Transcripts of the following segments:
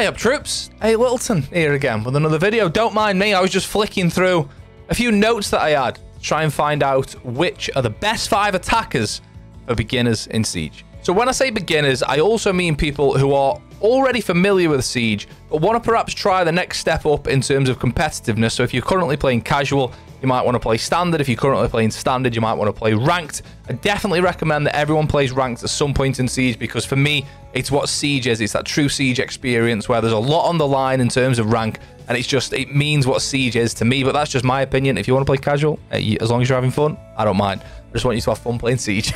Hey up troops, hey Littleton here again with another video. Don't mind me, I was just flicking through a few notes that I had to try and find out which are the best 5 attackers for beginners in Siege. So when I say beginners, I also mean people who are already familiar with Siege, but want to perhaps try the next step up in terms of competitiveness. So if you're currently playing casual, you might want to play standard. If you're currently playing standard, you might want to play ranked. I definitely recommend that everyone plays ranked at some point in Siege, because for me, it's what Siege is. It's that true Siege experience where there's a lot on the line in terms of rank, and it means what Siege is to me. But that's just my opinion. If you want to play casual, as long as you're having fun, I don't mind. I just want you to have fun playing Siege.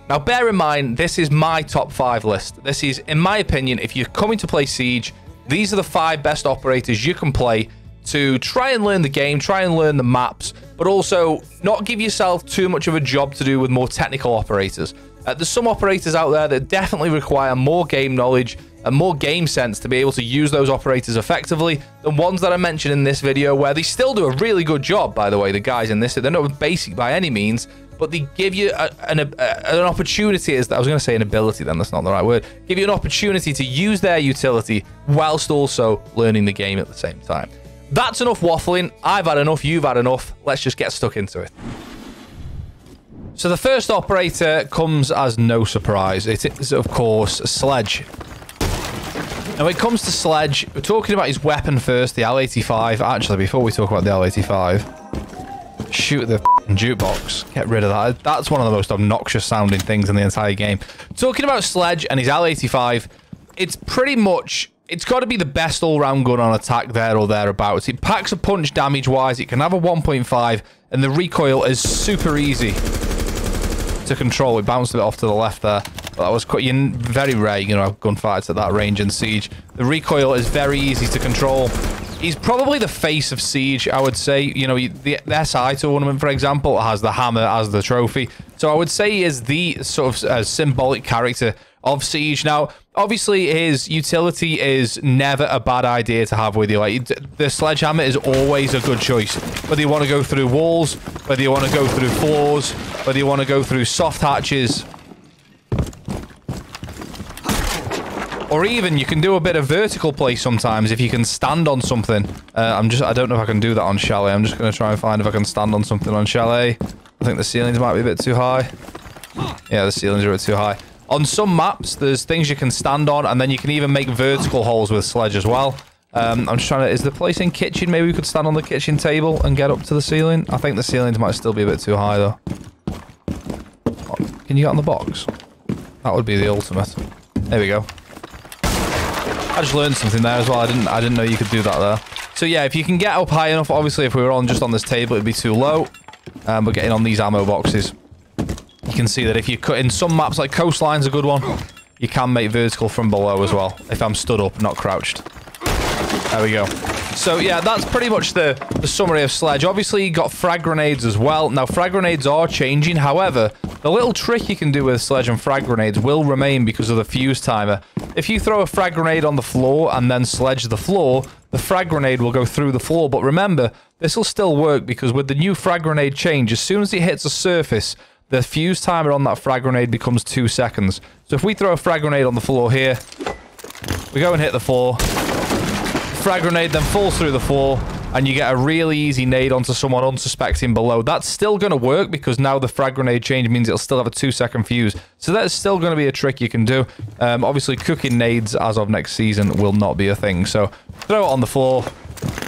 Now, bear in mind, this is my top 5 list. This is, in my opinion, if you're coming to play Siege, these are the 5 best operators you can play to try and learn the game, try and learn the maps, but also not give yourself too much of a job to do with more technical operators. There's some operators out there that definitely require more game knowledge and more game sense to be able to use those operators effectively than ones that I mentioned in this video, where they still do a really good job, by the way, the guys in this. They're not basic by any means, but they give you an opportunity. I was going to say an ability, then that's not the right word. Give you an opportunity to use their utility whilst also learning the game at the same time. That's enough waffling. I've had enough. You've had enough. Let's just get stuck into it. So the first operator comes as no surprise. It is, of course, Sledge. Now, when it comes to Sledge, we're talking about his weapon first, the L85. Actually, before we talk about the L85, shoot the jukebox. Get rid of that. That's one of the most obnoxious sounding things in the entire game. Talking about Sledge and his L85, it's pretty much... It's got to be the best all-round gun on attack there or thereabouts. It packs a punch damage-wise. It can have a 1.5, and the recoil is super easy to control. It bounced a bit off to the left there. But that was quite very rare, you know, gunfights at that range in Siege. The recoil is very easy to control. He's probably the face of Siege, I would say. You know, the SI tournament, for example, has the hammer as the trophy. So I would say he is the sort of symbolic character of Siege. Now, obviously, his utility is never a bad idea to have with you. Like, the sledgehammer is always a good choice. Whether you want to go through walls, whether you want to go through floors, whether you want to go through soft hatches, or even you can do a bit of vertical play sometimes if you can stand on something. I don't know if I can do that on Chalet. I'm just going to try and find if I can stand on something on Chalet. I think the ceilings might be a bit too high. Yeah, the ceilings are a bit too high. On some maps, there's things you can stand on, and then you can even make vertical holes with Sledge as well. I'm just trying to... Is the place in kitchen? Maybe we could stand on the kitchen table and get up to the ceiling? I think the ceilings might still be a bit too high, though. Oh, can you get on the box? That would be the ultimate. There we go. I just learned something there as well. I didn't know you could do that there. So yeah, if you can get up high enough, obviously if we were just on this table, it'd be too low. But getting on these ammo boxes, you can see that if you cut in some maps, like Coastline's a good one, you can make vertical from below as well, if I'm stood up, not crouched. There we go. So yeah, that's pretty much the summary of Sledge. Obviously, you got frag grenades as well. Now, frag grenades are changing. However, the little trick you can do with Sledge and frag grenades will remain because of the fuse timer. If you throw a frag grenade on the floor and then Sledge the floor, the frag grenade will go through the floor. But remember, this will still work because with the new frag grenade change, as soon as it hits a surface, the fuse timer on that frag grenade becomes 2 seconds. So if we throw a frag grenade on the floor here, we go and hit the floor. The frag grenade then falls through the floor, and you get a really easy nade onto someone unsuspecting below. That's still going to work because now the frag grenade change means it'll still have a 2-second fuse. So that's still going to be a trick you can do. Obviously, cooking nades as of next season will not be a thing. So throw it on the floor,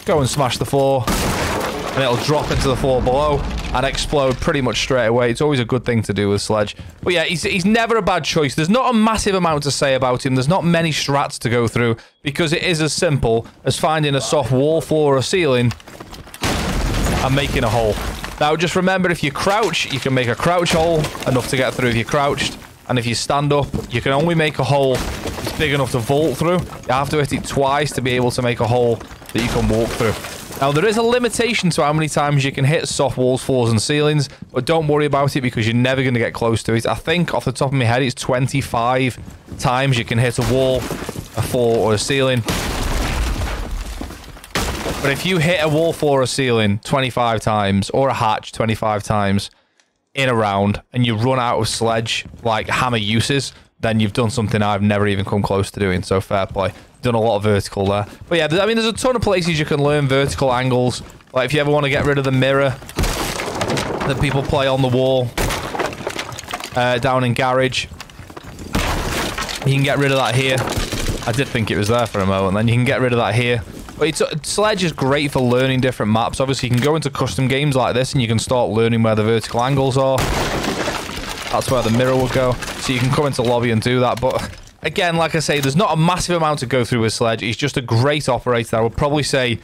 go and smash the floor, and it'll drop into the floor below and explode pretty much straight away. It's always a good thing to do with Sledge. But yeah, he's never a bad choice. There's not a massive amount to say about him. There's not many strats to go through because it is as simple as finding a soft wall, floor, or ceiling and making a hole. Now, just remember, if you crouch, you can make a crouch hole enough to get through if you're crouched. And if you stand up, you can only make a hole that's big enough to vault through. You have to hit it twice to be able to make a hole that you can walk through. Now, there is a limitation to how many times you can hit soft walls, floors, and ceilings, but don't worry about it because you're never going to get close to it. I think, off the top of my head, it's 25 times you can hit a wall, a floor, or a ceiling. But if you hit a wall, floor, or a ceiling 25 times, or a hatch 25 times in a round, and you run out of Sledge, like, hammer uses, then you've done something I've never even come close to doing, so fair play. Done a lot of vertical there. But yeah, I mean, there's a ton of places you can learn vertical angles. Like, if you ever want to get rid of the mirror that people play on the wall down in Garage, you can get rid of that here. I did think it was there for a moment. Then you can get rid of that here. But Sledge is great for learning different maps. Obviously, you can go into custom games like this and you can start learning where the vertical angles are. That's where the mirror will go. So you can come into lobby and do that. But again, like I say, there's not a massive amount to go through with Sledge. He's just a great operator. I would probably say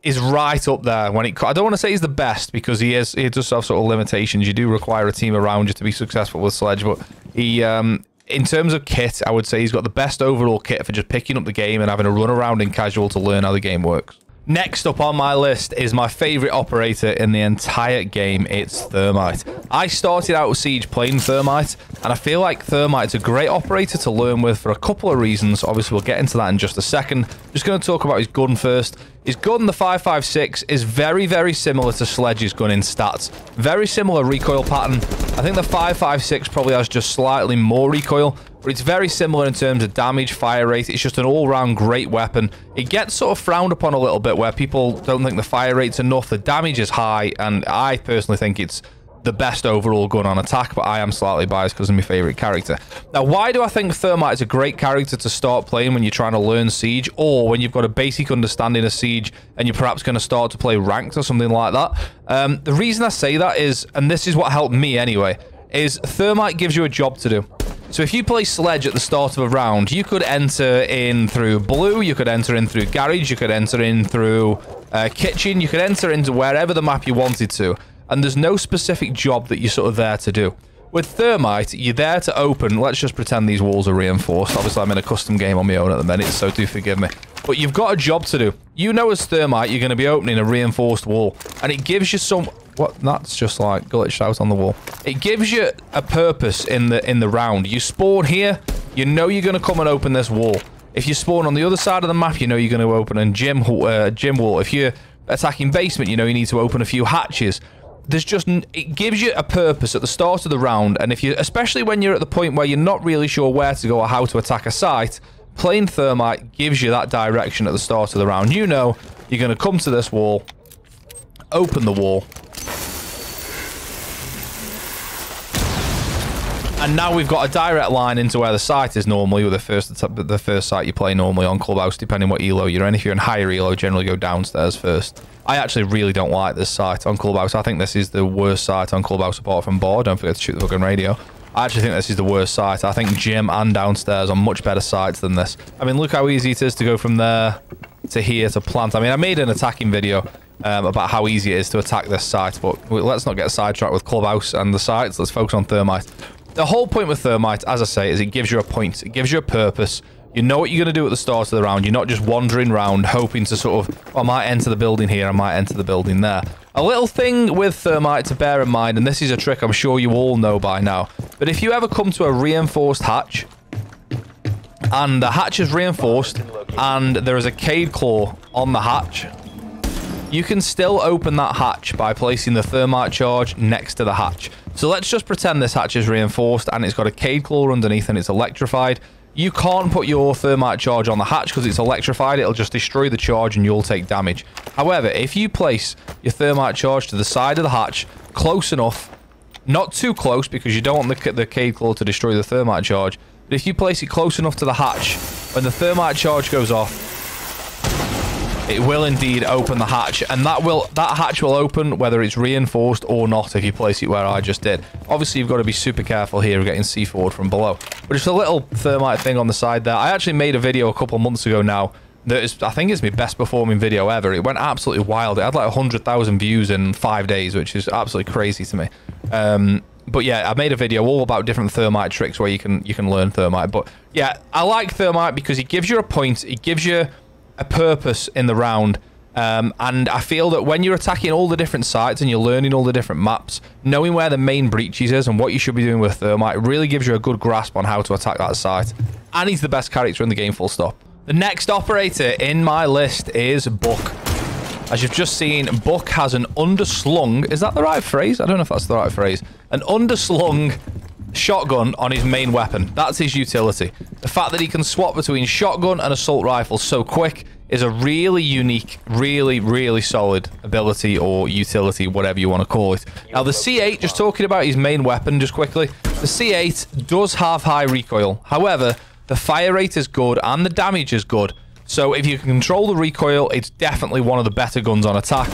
is right up there. I don't want to say he's the best because he does have sort of limitations. You do require a team around you to be successful with Sledge. But he... in terms of kit, I would say he's got the best overall kit for just picking up the game and having a run around in casual to learn how the game works. Next up on my list is my favorite operator in the entire game. It's Thermite. I started out with Siege playing Thermite, and I feel like Thermite's a great operator to learn with for a couple of reasons. Obviously, we'll get into that in just a second. Just going to talk about his gun first. His gun, the 5.56, is very, very similar to Sledge's gun in stats. Very similar recoil pattern. I think the 5.56 probably has just slightly more recoil, but it's very similar in terms of damage, fire rate. It's just an all-round great weapon. It gets sort of frowned upon a little bit where people don't think the fire rate's enough. The damage is high, and I personally think it's the best overall gun on attack, but I am slightly biased because of my favorite character. Now, why do I think Thermite is a great character to start playing when you're trying to learn Siege, or when you've got a basic understanding of Siege and you're perhaps going to start to play ranked or something like that? The reason I say that is, and this is what helped me anyway, is Thermite gives you a job to do. So if you play Sledge at the start of a round, you could enter in through Blue, you could enter in through Garage, you could enter in through Kitchen, you could enter into wherever the map you wanted to. And there's no specific job that you're sort of there to do. With Thermite, you're there to open. Let's just pretend these walls are reinforced. Obviously, I'm in a custom game on my own at the minute, so do forgive me. But you've got a job to do. You know as Thermite, you're going to be opening a reinforced wall. And it gives you some... What? That's just like glitched out on the wall. It gives you a purpose in the round. You spawn here, you know you're going to come and open this wall. If you spawn on the other side of the map, you know you're going to open a gym wall. If you're attacking basement, you know you need to open a few hatches. It gives you a purpose at the start of the round, and especially when you're at the point where you're not really sure where to go or how to attack a site, playing Thermite gives you that direction at the start of the round. You know you're going to come to this wall, open the wall, and now we've got a direct line into where the site is normally, with the first site you play normally on Clubhouse, depending what elo you're in. If you're in higher elo, generally go downstairs first. I actually really don't like this site on Clubhouse. I think this is the worst site on Clubhouse apart from Bar. Don't forget to shoot the fucking radio. I actually think this is the worst site. I think gym and downstairs are much better sites than this. I mean, look how easy it is to go from there to here to plant. I mean, I made an attacking video about how easy it is to attack this site, but let's not get sidetracked with Clubhouse and the sites. Let's focus on Thermite. The whole point with Thermite, as I say, is it gives you a point. It gives you a purpose. You know what you're going to do at the start of the round. You're not just wandering around hoping to sort of, oh, I might enter the building here, I might enter the building there. A little thing with Thermite to bear in mind, and this is a trick I'm sure you all know by now, but if you ever come to a reinforced hatch, and the hatch is reinforced, and there is a Cade Claw on the hatch, you can still open that hatch by placing the Thermite charge next to the hatch. So let's just pretend this hatch is reinforced, and it's got a Cade Claw underneath, and it's electrified. You can't put your Thermite charge on the hatch because it's electrified. It'll just destroy the charge and you'll take damage. However, if you place your Thermite charge to the side of the hatch, close enough, not too close because you don't want the Cade Claw to destroy the Thermite charge, but if you place it close enough to the hatch, when the Thermite charge goes off, it will indeed open the hatch, and that hatch will open whether it's reinforced or not if you place it where I just did. Obviously, you've got to be super careful here of getting C4'd from below. But it's a little Thermite thing on the side there. I actually made a video a couple of months ago now that is, I think it's my best performing video ever. It went absolutely wild. It had like 100,000 views in 5 days, which is absolutely crazy to me. But yeah, I made a video all about different Thermite tricks where you can learn Thermite. But yeah, I like Thermite because it gives you a point. It gives you a purpose in the round, and I feel that when you're attacking all the different sites and you're learning all the different maps, knowing where the main breaches is and what you should be doing with Thermite really gives you a good grasp on how to attack that site. And he's the best character in the game, full stop. The next operator in my list is Buck. As you've just seen, Buck has an underslung, is that the right phrase? I don't know if that's the right phrase. An underslung shotgun on his main weapon. That's his utility. The fact that he can swap between shotgun and assault rifle so quick is a really unique, really solid ability or utility, whatever you want to call it. Now, the C8, just talking about his main weapon just quickly, the C8 does have high recoil. However, the fire rate is good and the damage is good. So if you can control the recoil, it's definitely one of the better guns on attack.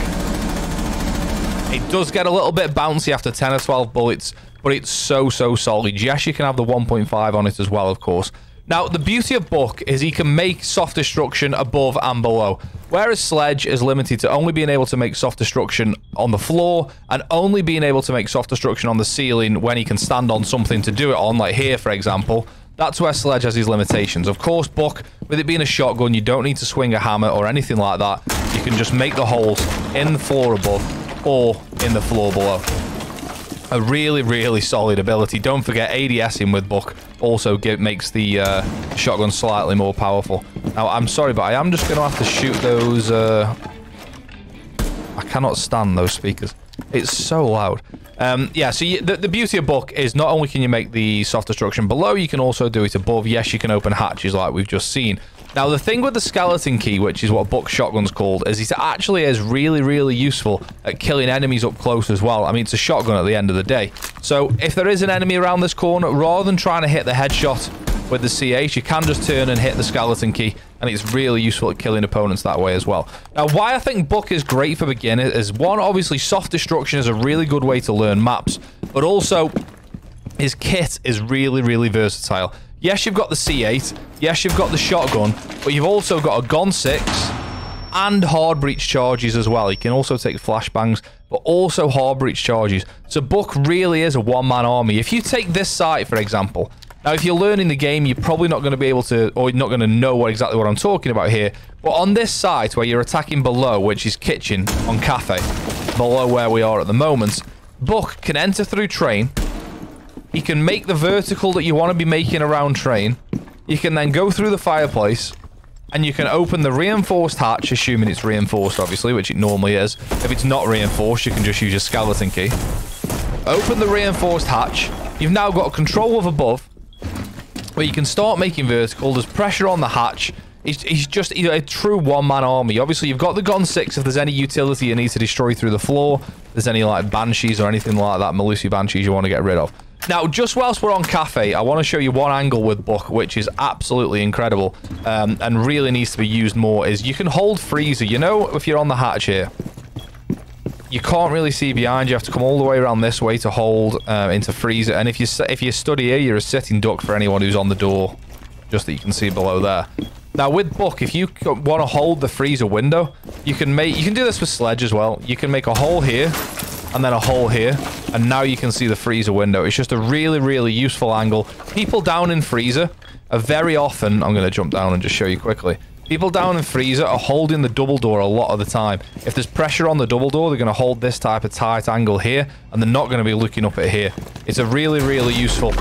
It does get a little bit bouncy after 10 or 12 bullets, but it's so solid. Yes, you can have the 1.5 on it as well, of course. Now, the beauty of Buck is he can make soft destruction above and below, whereas Sledge is limited to only being able to make soft destruction on the floor and only being able to make soft destruction on the ceiling when he can stand on something to do it on, like here, for example. That's where Sledge has his limitations. Of course, Buck, with it being a shotgun, you don't need to swing a hammer or anything like that. You can just make the holes in the floor above or in the floor below. A really solid ability. Don't forget, ADSing with Buck also makes the shotgun slightly more powerful. Now, I'm sorry, but I am just going to have to shoot those... I cannot stand those speakers. It's so loud. Yeah, so the beauty of Buck is not only can you make the soft destruction below, you can also do it above. Yes, you can open hatches like we've just seen. Now, the thing with the skeleton key, which is what Buck's shotgun's called, is it actually is really useful at killing enemies up close as well. I mean, it's a shotgun at the end of the day. So if there is an enemy around this corner, rather than trying to hit the headshot with the C8, you can just turn and hit the skeleton key, and it's really useful at killing opponents that way as well. Now, why I think Buck is great for beginners is, one, obviously, soft destruction is a really good way to learn maps, but also his kit is really versatile. Yes, you've got the C8. Yes, you've got the shotgun, but you've also got a Gon 6 and hard breach charges as well. You can also take flashbangs, but also hard breach charges. So Buck really is a one-man army. If you take this site, for example, now if you're learning the game, you're probably not going to be able to, or you're not going to know exactly what I'm talking about here. But on this site where you're attacking below, which is kitchen on cafe, below where we are at the moment, Buck can enter through train. He can make the vertical that you want to be making around train. You can then go through the fireplace, and you can open the reinforced hatch, assuming it's reinforced, obviously, which it normally is. If it's not reinforced, you can just use your skeleton key. Open the reinforced hatch. You've now got control of above, where you can start making vertical. There's pressure on the hatch. He's just a true one-man army. Obviously, you've got the Gon 6 if there's any utility you need to destroy through the floor. If there's any, like, Banshees or anything like that, Melusi Banshees you want to get rid of. Now, just whilst we're on cafe, I want to show you one angle with Buck, which is absolutely incredible and really needs to be used more, is you can hold freezer. You know, if you're on the hatch here, you can't really see behind. You have to come all the way around this way to hold into freezer. And if you study here, you're a sitting duck for anyone who's on the door, just that you can see below there. Now, with Buck, if you want to hold the freezer window, you can do this with Sledge as well. You can make a hole here, and then a hole here, and now you can see the freezer window. It's just a really useful angle. People down in freezer are very often... I'm going to jump down and just show you quickly. People down in freezer are holding the double door a lot of the time. If there's pressure on the double door, they're going to hold this type of tight angle here, and they're not going to be looking up at here. It's a really useful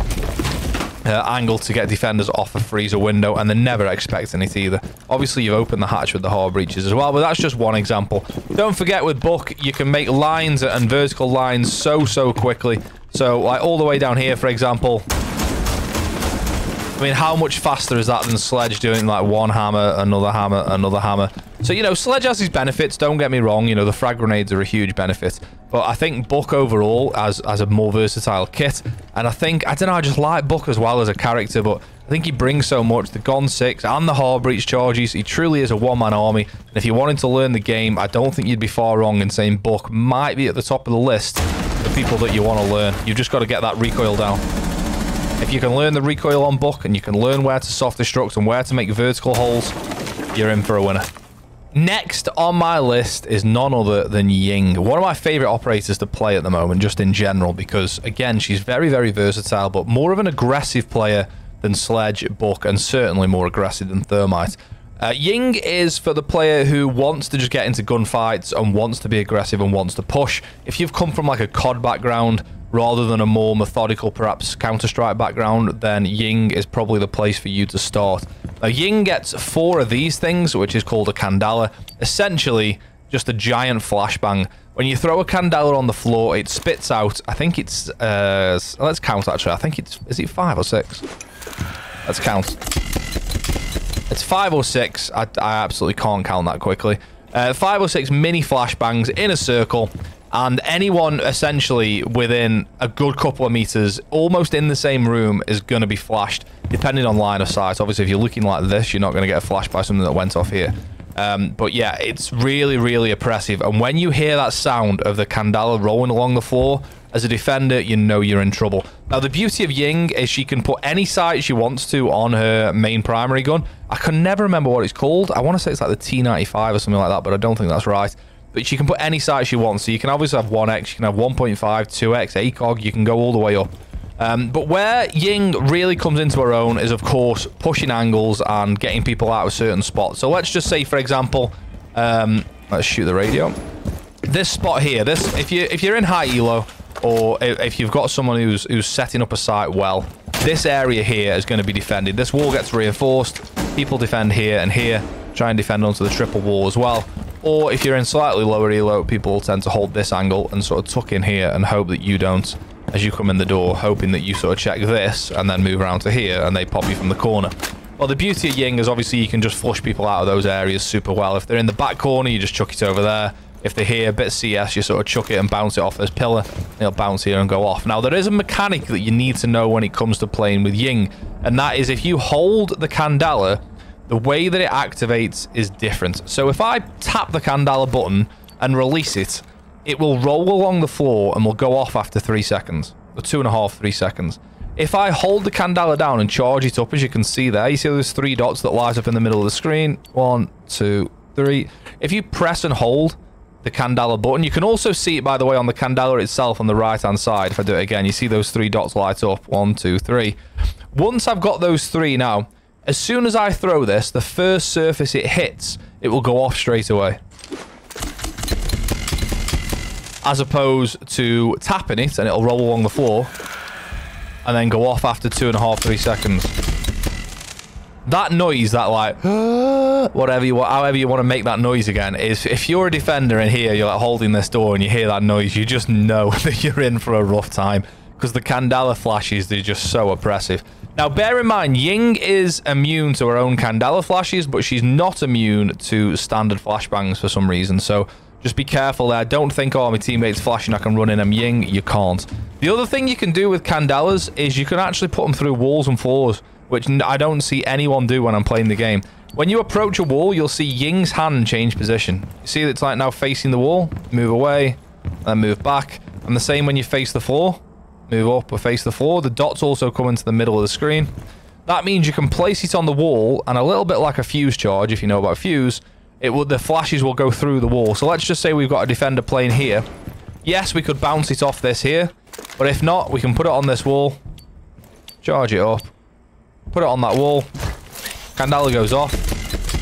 angle to get defenders off a freezer window, and they're never expecting it either. Obviously, you've opened the hatch with the hard breaches as well, but that's just one example. Don't forget, with Buck, you can make lines and vertical lines so quickly. So, like, all the way down here, for example... I mean, how much faster is that than Sledge doing, like, one hammer, another hammer, another hammer? So, you know, Sledge has his benefits, don't get me wrong. You know, the frag grenades are a huge benefit. But I think Buck overall has a more versatile kit. And I don't know, I just like Buck as well as a character, but I think he brings so much. The Gon 6 and the hard breach charges, he truly is a one-man army. And if you wanted to learn the game, I don't think you'd be far wrong in saying Buck might be at the top of the list of people that you want to learn. You've just got to get that recoil down. If you can learn the recoil on Buck, and you can learn where to soft destruct and where to make vertical holes, you're in for a winner. Next on my list is none other than Ying. One of my favorite operators to play at the moment, just in general, because, again, she's very versatile, but more of an aggressive player than Sledge, Buck, and certainly more aggressive than Thermite. Ying is for the player who wants to just get into gunfights and wants to be aggressive and wants to push. If you've come from, like, a COD background rather than a more methodical, perhaps, Counter-Strike background, then Ying is probably the place for you to start. Now, Ying gets 4 of these things, which is called a Candela. Essentially, just a giant flashbang. When you throw a Candela on the floor, it spits out, I think it's, let's count actually, I think it's, is it 5 or 6? Let's count. It's 5 or 6, I absolutely can't count that quickly. 5 or 6 mini flashbangs in a circle, and anyone essentially within a good couple of meters, almost in the same room, is going to be flashed, depending on line of sight. Obviously, if you're looking like this, you're not going to get a flash by something that went off here. But yeah, it's really, really oppressive. And when you hear that sound of the Candela rolling along the floor, as a defender, you know you're in trouble. Now, the beauty of Ying is she can put any sight she wants to on her main primary gun. I can never remember what it's called. I want to say it's like the T95 or something like that, but I don't think that's right. But she can put any sight she wants. So you can obviously have 1x, you can have 1.5, 2x, ACOG, you can go all the way up. But where Ying really comes into her own is, of course, pushing angles and getting people out of certain spots. So let's just say, for example, let's shoot the radio. This spot here, this if you're in high elo, or if you've got someone who's setting up a site well, this area here is going to be defended. This wall gets reinforced. People defend here and here. Try and defend onto the triple wall as well. Or if you're in slightly lower elo, people tend to hold this angle and sort of tuck in here and hope that you don't, as you come in the door, hoping that you sort of check this and then move around to here and they pop you from the corner. Well, the beauty of Ying is obviously you can just flush people out of those areas super well. If they're in the back corner, you just chuck it over there. If they're here, a bit of CS, you sort of chuck it and bounce it off this pillar. It'll bounce here and go off. Now, there is a mechanic that you need to know when it comes to playing with Ying, and that is if you hold the Candela, the way that it activates is different. So if I tap the Candela button and release it, it will roll along the floor and will go off after 3 seconds. Or 2.5, 3 seconds. If I hold the Candela down and charge it up, as you can see there, you see those 3 dots that light up in the middle of the screen? 1, 2, 3. If you press and hold the Candela button, you can also see it, by the way, on the Candela itself on the right-hand side. If I do it again, you see those 3 dots light up. 1, 2, 3. Once I've got those 3 now, as soon as I throw this, the first surface it hits, it will go off straight away. As opposed to tapping it and it'll roll along the floor and then go off after 2.5, 3 seconds. That noise, that like whatever you want, however you want to make that noise again, is if you're a defender in here, you're like holding this door and you hear that noise, you just know that you're in for a rough time, because the Candela flashes, they're just so oppressive. Now, bear in mind, Ying is immune to her own Candela flashes, but she's not immune to standard flashbangs for some reason. So just be careful there. Don't think, oh, my teammate's flashing, I can run in them. Ying, you can't. The other thing you can do with Candelas is you can actually put them through walls and floors, which I don't see anyone do when I'm playing the game. When you approach a wall, you'll see Ying's hand change position. You see it's like now facing the wall, move away, then move back. And the same when you face the floor. Move up or face the floor. The dots also come into the middle of the screen. That means you can place it on the wall, and a little bit like a fuse charge, if you know about fuse, the flashes will go through the wall. So let's just say we've got a defender playing here. Yes, we could bounce it off this here, but if not, we can put it on this wall, charge it up, put it on that wall, Candela goes off,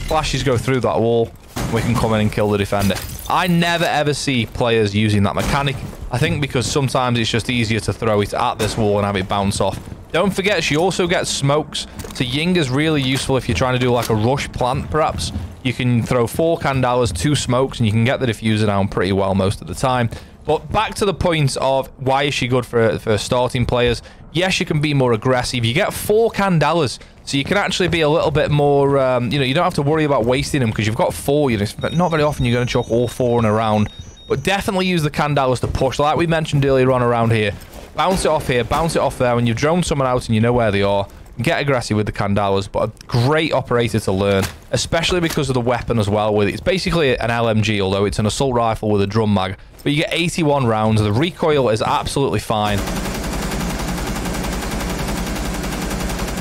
flashes go through that wall, and we can come in and kill the defender. I never ever see players using that mechanic. I think because sometimes it's just easier to throw it at this wall and have it bounce off. Don't forget, she also gets smokes. So Ying is really useful if you're trying to do like a rush plant, perhaps. You can throw 4 Candelas, 2 smokes, and you can get the diffuser down pretty well most of the time. But back to the point of why is she good for starting players? Yes, you can be more aggressive. You get 4 Candelas, so you can actually be a little bit more, you know, you don't have to worry about wasting them because you've got 4. You know, not very often you're going to chuck all 4 in a round. But definitely use the Candelas to push, like we mentioned earlier on around here. Bounce it off here, bounce it off there. When you've droned someone out and you know where they are, get aggressive with the Candelas. But a great operator to learn, especially because of the weapon as well. With it. It's basically an LMG, although it's an assault rifle with a drum mag. But you get 81 rounds. The recoil is absolutely fine.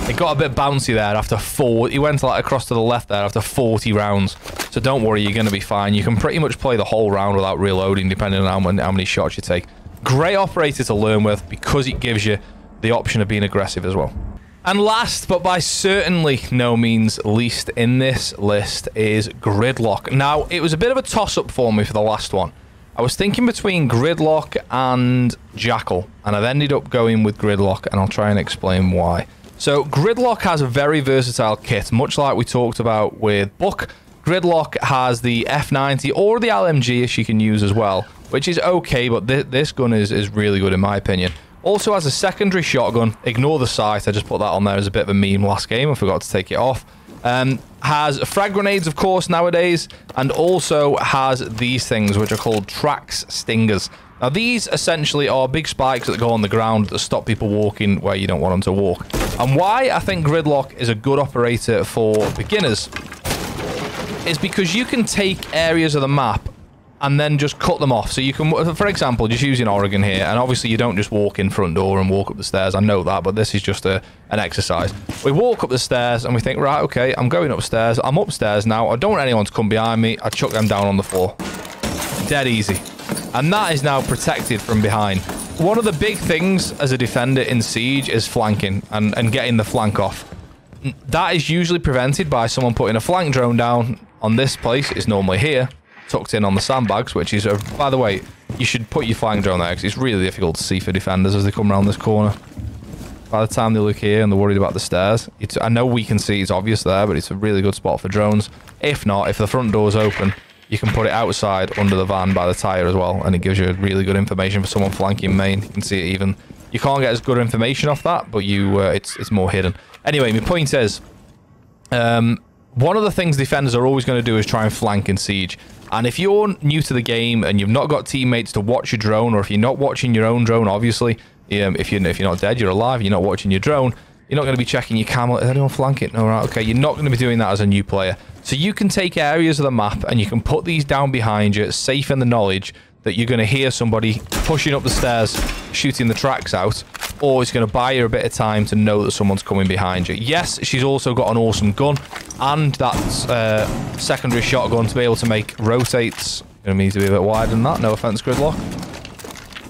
It got a bit bouncy there after 4. He went like across to the left there after 40 rounds. So don't worry, you're going to be fine. You can pretty much play the whole round without reloading, depending on how many shots you take. Great operator to learn with because it gives you the option of being aggressive as well. And last, but by certainly no means least in this list, is Gridlock. Now, it was a bit of a toss-up for me for the last one. I was thinking between Gridlock and Jackal, and I've ended up going with Gridlock, and I'll try and explain why. So, Gridlock has a very versatile kit, much like we talked about with Buck. Gridlock has the F90 or the LMG she can use as well, which is okay, but this gun is really good in my opinion. Also has a secondary shotgun. Ignore the sight. I just put that on there as a bit of a meme last game. I forgot to take it off. Has frag grenades, of course, nowadays, and also has these things, which are called Trax Stingers. Now, these essentially are big spikes that go on the ground that stop people walking where you don't want them to walk. And why I think Gridlock is a good operator for beginners is because you can take areas of the map and then just cut them off. So you can, for example, just using Oregon here, and obviously you don't just walk in front door and walk up the stairs. I know that, but this is just an exercise. We walk up the stairs and we think, right, okay, I'm going upstairs. I'm upstairs now. I don't want anyone to come behind me. I chuck them down on the floor. Dead easy. And that is now protected from behind. One of the big things as a defender in Siege is flanking and getting the flank off. That is usually prevented by someone putting a flank drone down on this place. It's normally here, tucked in on the sandbags, which is, by the way, you should put your flank drone there because it's really difficult to see for defenders as they come around this corner. By the time they look here and they're worried about the stairs, I know we can see it's obvious there, but it's a really good spot for drones. If not, if the front door's open, you can put it outside under the van by the tire as well, and it gives you really good information for someone flanking main. You can see it even. You can't get as good information off that, but it's more hidden. Anyway, my point is, one of the things defenders are always going to do is try and flank in Siege. And if you're new to the game and you've not got teammates to watch your drone, or if you're not watching your own drone, obviously, if you're not dead, you're alive, you're not watching your drone, you're not going to be checking your camera. Is anyone flanking? No, right, okay. You're not going to be doing that as a new player. So you can take areas of the map and you can put these down behind you, safe in the knowledge that you're going to hear somebody pushing up the stairs, shooting the tracks out, or it's going to buy you a bit of time to know that someone's coming behind you. Yes, she's also got an awesome gun and that secondary shotgun to be able to make rotates. Going to need to be a bit wider than that. No offense, Gridlock.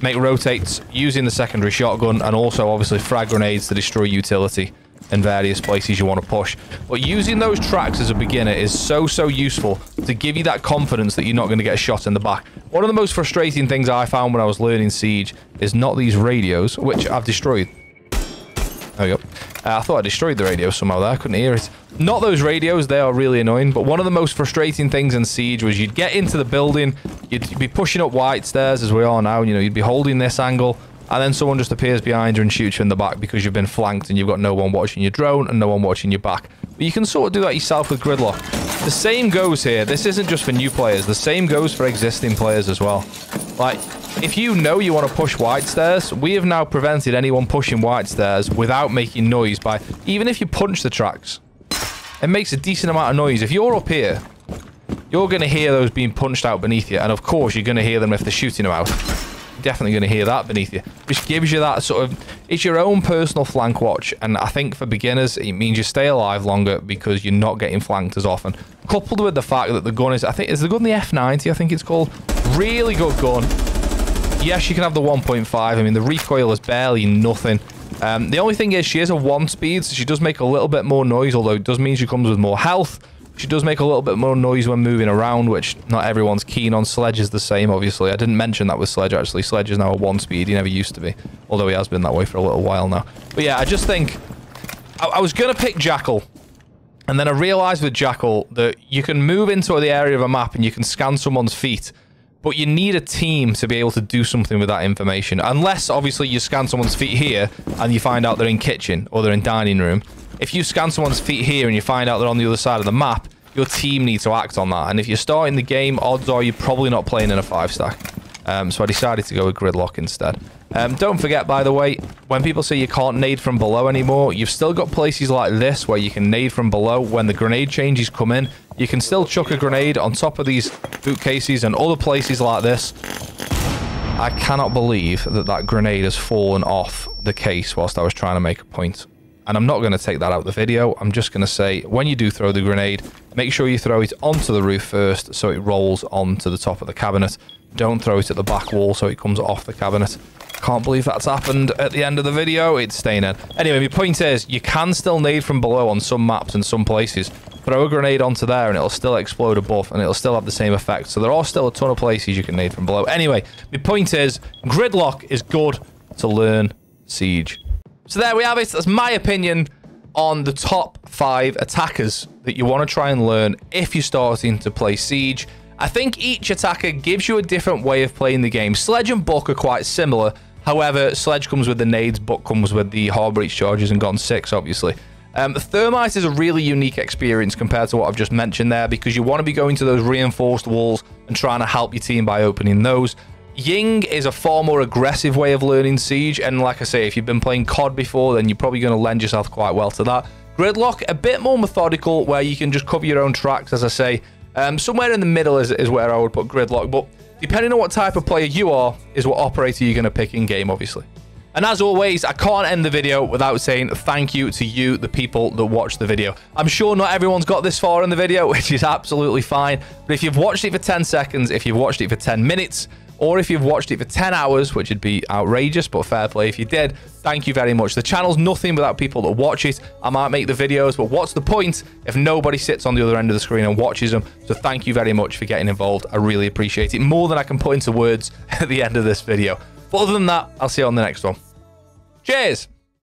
Make rotates using the secondary shotgun, and also obviously frag grenades to destroy utility in various places you want to push. But using those tracks as a beginner is so useful to give you that confidence that you're not going to get a shot in the back. One of the most frustrating things I found when I was learning Siege is not these radios, which I've destroyed. There we go. I thought I destroyed the radio somehow there. I couldn't hear it. Not those radios. They are really annoying. But one of the most frustrating things in Siege was you'd get into the building, you'd be pushing up white stairs as we are now. You know, you'd be holding this angle, and then someone just appears behind you and shoots you in the back because you've been flanked and you've got no one watching your drone and no one watching your back. But you can sort of do that yourself with Gridlock. The same goes here. This isn't just for new players. The same goes for existing players as well. Like, if you know you want to push white stairs, we have now prevented anyone pushing white stairs without making noise by... Even if you punch the tracks, it makes a decent amount of noise. If you're up here, you're going to hear those being punched out beneath you. And of course, you're going to hear them if they're shooting them out. You're definitely going to hear that beneath you. Which gives you that sort of... It's your own personal flank watch. And I think for beginners, it means you stay alive longer because you're not getting flanked as often. Coupled with the fact that the gun is... Is the gun the F90, I think it's called? Really good gun. Yes, you can have the 1.5. I mean, the recoil is barely nothing. The only thing is she is a 1-speed, so she does make a little bit more noise, although it does mean she comes with more health. She does make a little bit more noise when moving around, which not everyone's keen on. Sledge is the same, obviously. I didn't mention that with Sledge, actually. Sledge is now a 1-speed. He never used to be, although he has been that way for a little while now. But yeah, I just think... I was going to pick Jackal, and then I realized with Jackal that you can move into the area of a map and you can scan someone's feet, but you need a team to be able to do something with that information. Unless, obviously, you scan someone's feet here and you find out they're in kitchen or they're in dining room. If you scan someone's feet here and you find out they're on the other side of the map, your team needs to act on that. And if you're starting the game, odds are you're probably not playing in a 5-stack. So I decided to go with Gridlock instead. Don't forget, by the way, when people say you can't nade from below anymore, you've still got places like this where you can nade from below. When the grenade changes come in, you can still chuck a grenade on top of these bookcases and other places like this. I cannot believe that that grenade has fallen off the case whilst I was trying to make a point. And I'm not going to take that out of the video. I'm just going to say, when you do throw the grenade, make sure you throw it onto the roof first so it rolls onto the top of the cabinet. Don't throw it at the back wall so it comes off the cabinet. Can't believe that's happened at the end of the video. It's staying in. Anyway, my point is, you can still nade from below on some maps and some places. Throw a grenade onto there and it'll still explode above and it'll still have the same effect. So there are still a ton of places you can nade from below. Anyway, my point is, Gridlock is good to learn Siege. So there we have it. That's my opinion on the top 5 attackers that you want to try and learn if you're starting to play Siege. I think each attacker gives you a different way of playing the game. Sledge and Buck are quite similar. However, Sledge comes with the nades, Buck comes with the hard breach charges and Gone 6, obviously. Thermite is a really unique experience compared to what I've just mentioned there, because you want to be going to those reinforced walls and trying to help your team by opening those. Ying is a far more aggressive way of learning Siege, and like I say, if you've been playing COD before, then you're probably going to lend yourself quite well to that. Gridlock, a bit more methodical, where you can just cover your own tracks, as I say. Somewhere in the middle is where I would put Gridlock, but depending on what type of player you are, is what operator you're going to pick in game, obviously. And as always, I can't end the video without saying thank you to you, the people that watched the video. I'm sure not everyone's got this far in the video, which is absolutely fine. But if you've watched it for 10 seconds, if you've watched it for 10 minutes, or if you've watched it for 10 hours, which would be outrageous, but fair play if you did, thank you very much. The channel's nothing without people that watch it. I might make the videos, but what's the point if nobody sits on the other end of the screen and watches them? So thank you very much for getting involved. I really appreciate it, more than I can put into words at the end of this video. But other than that, I'll see you on the next one. Cheers!